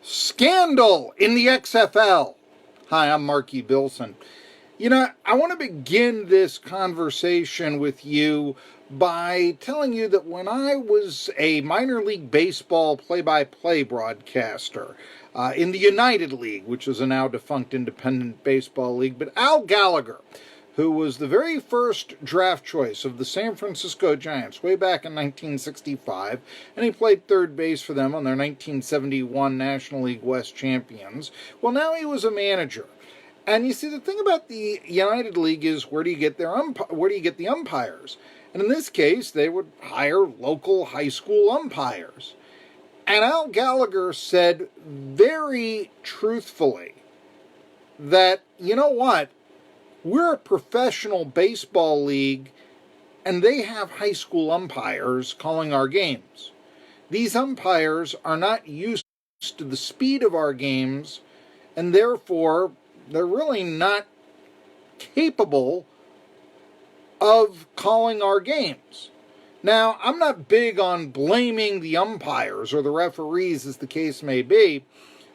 Scandal in the XFL. Hi, I'm Marky Bilson. I want to begin this conversation with you by telling you that when I was a minor league baseball play-by-play broadcaster in the United League, which is a now defunct independent baseball league, but Al Gallagher, who was the very first draft choice of the San Francisco Giants way back in 1965, and he played third base for them on their 1971 National League West champions. Well, now he was a manager. And you see, the thing about the United League is where do you get the umpires? And in this case, they would hire local high school umpires. And Al Gallagher said very truthfully that, you know what? We're a professional baseball league, and they have high school umpires calling our games. These umpires are not used to the speed of our games, and therefore they're really not capable of calling our games. Now, I'm not big on blaming the umpires or the referees, as the case may be,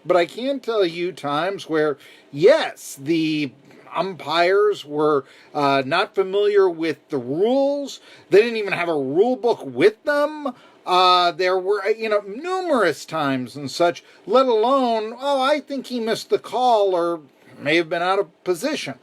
but I can tell you times where, yes, the umpires were not familiar with the rules. They didn't even have a rule book with them. There were, numerous times and such, let alone, I think he missed the call or may have been out of position.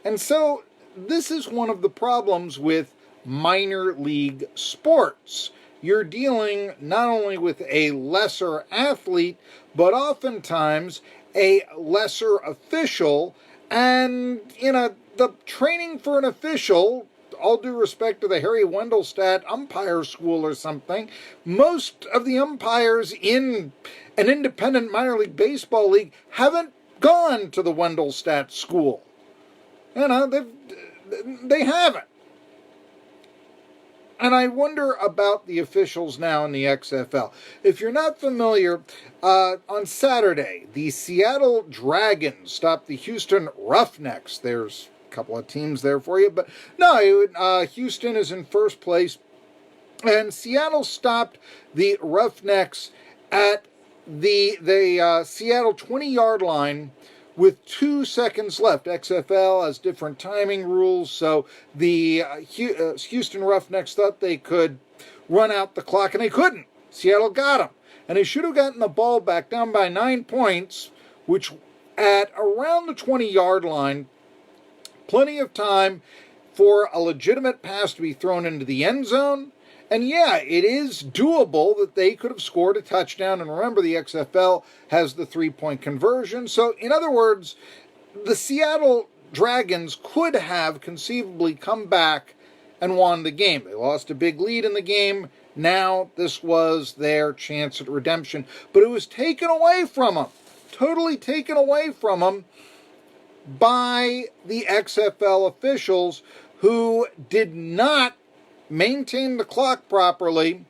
And so this is one of the problems with minor league sports. You're dealing not only with a lesser athlete, but oftentimes a lesser official. And, the training for an official, all due respect to the Harry Wendelstadt umpire school or something, most of the umpires in an independent minor league baseball league haven't gone to the Wendelstadt school. They haven't. And I wonder about the officials now in the XFL. If you're not familiar, on Saturday, the Seattle Dragons stopped the Houston Roughnecks. There's a couple of teams there for you, but no, Houston is in first place. And Seattle stopped the Roughnecks at the Seattle 20-yard line with 2 seconds left. XFL has different timing rules, so the Houston Roughnecks thought they could run out the clock, and they couldn't. Seattle got them. And they should have gotten the ball back down by 9 points, which at around the 20-yard line, plenty of time for a legitimate pass to be thrown into the end zone. And yeah, it is doable that they could have scored a touchdown. And remember, the XFL has the 3-point conversion. So, in other words, the Seattle Dragons could have conceivably come back and won the game. They lost a big lead in the game. Now, this was their chance at redemption. But it was taken away from them. Totally taken away from them by the XFL officials who did not maintain the clock properly.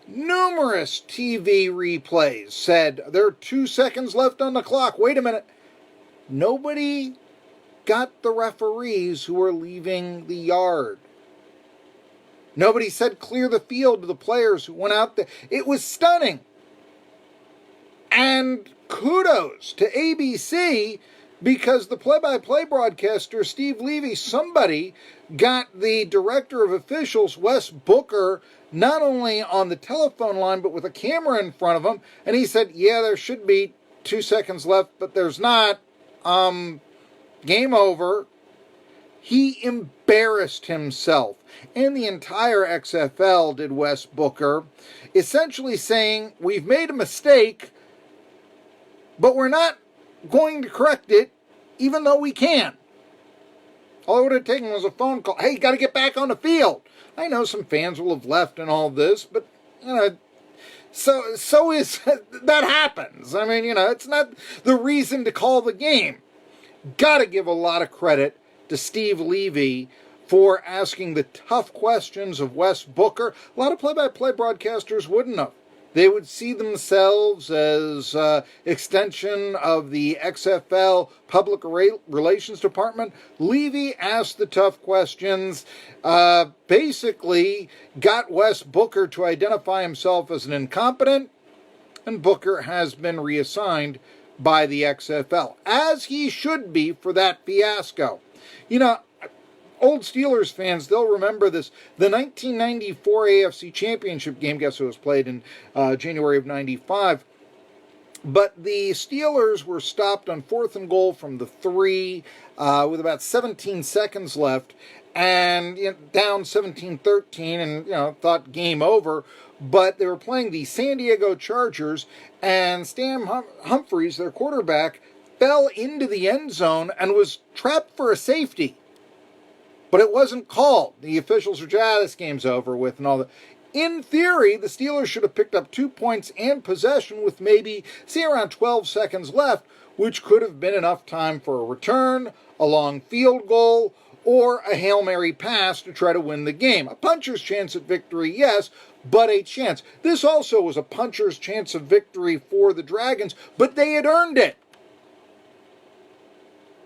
Numerous TV replays said there are 2 seconds left on the clock. Wait a minute. Nobody got the referees who were leaving the yard. Nobody said clear the field to the players who went out there. It was stunning. And kudos to ABC, because the play-by-play broadcaster, Steve Levy, somebody got the director of officials, Wes Booker, not only on the telephone line, but with a camera in front of him. And he said, yeah, there should be 2 seconds left, but there's not. Game over. He embarrassed himself. And the entire XFL did, Wes Booker, essentially saying, we've made a mistake, but we're not going to correct it, even though we can. All it would have taken was a phone call. Hey, you got to get back on the field. I know some fans will have left and all this, but, so is, that happens. I mean, it's not the reason to call the game. Got to give a lot of credit to Steve Levy for asking the tough questions of Wes Booker. A lot of play-by-play broadcasters wouldn't have. They would see themselves as extension of the XFL Public Relations Department. Levy asked the tough questions, basically got Wes Booker to identify himself as an incompetent, and Booker has been reassigned by the XFL, as he should be for that fiasco. You know, old Steelers fans, they'll remember this. The 1994 AFC Championship game, guess it was played in January of 95. But the Steelers were stopped on 4th and goal from the 3 with about 17 seconds left, and down 17-13, and thought game over. But they were playing the San Diego Chargers, and Stan Humphries, their quarterback, fell into the end zone and was trapped for a safety. But it wasn't called. The officials were just, this game's over with and all that. In theory, the Steelers should have picked up 2 points and possession with maybe, say, around 12 seconds left, which could have been enough time for a return, a long field goal, or a Hail Mary pass to try to win the game. A puncher's chance at victory, yes, but a chance. This also was a puncher's chance of victory for the Dragons, but they had earned it,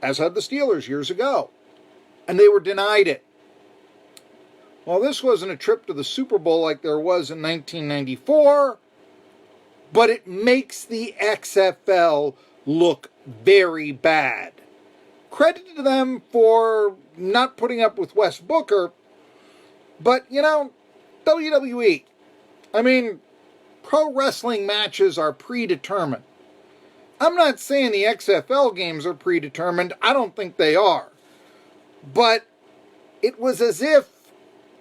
as had the Steelers years ago, and they were denied it. Well, this wasn't a trip to the Super Bowl like there was in 1994, but it makes the XFL look very bad. Credit to them for not putting up with Wes Booker, but, WWE. I mean, pro wrestling matches are predetermined. I'm not saying the XFL games are predetermined. I don't think they are. But it was as if,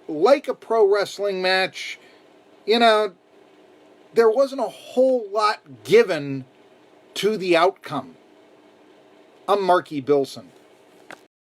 like a pro wrestling match, there wasn't a whole lot given to the outcome. I'm Marky Bilson.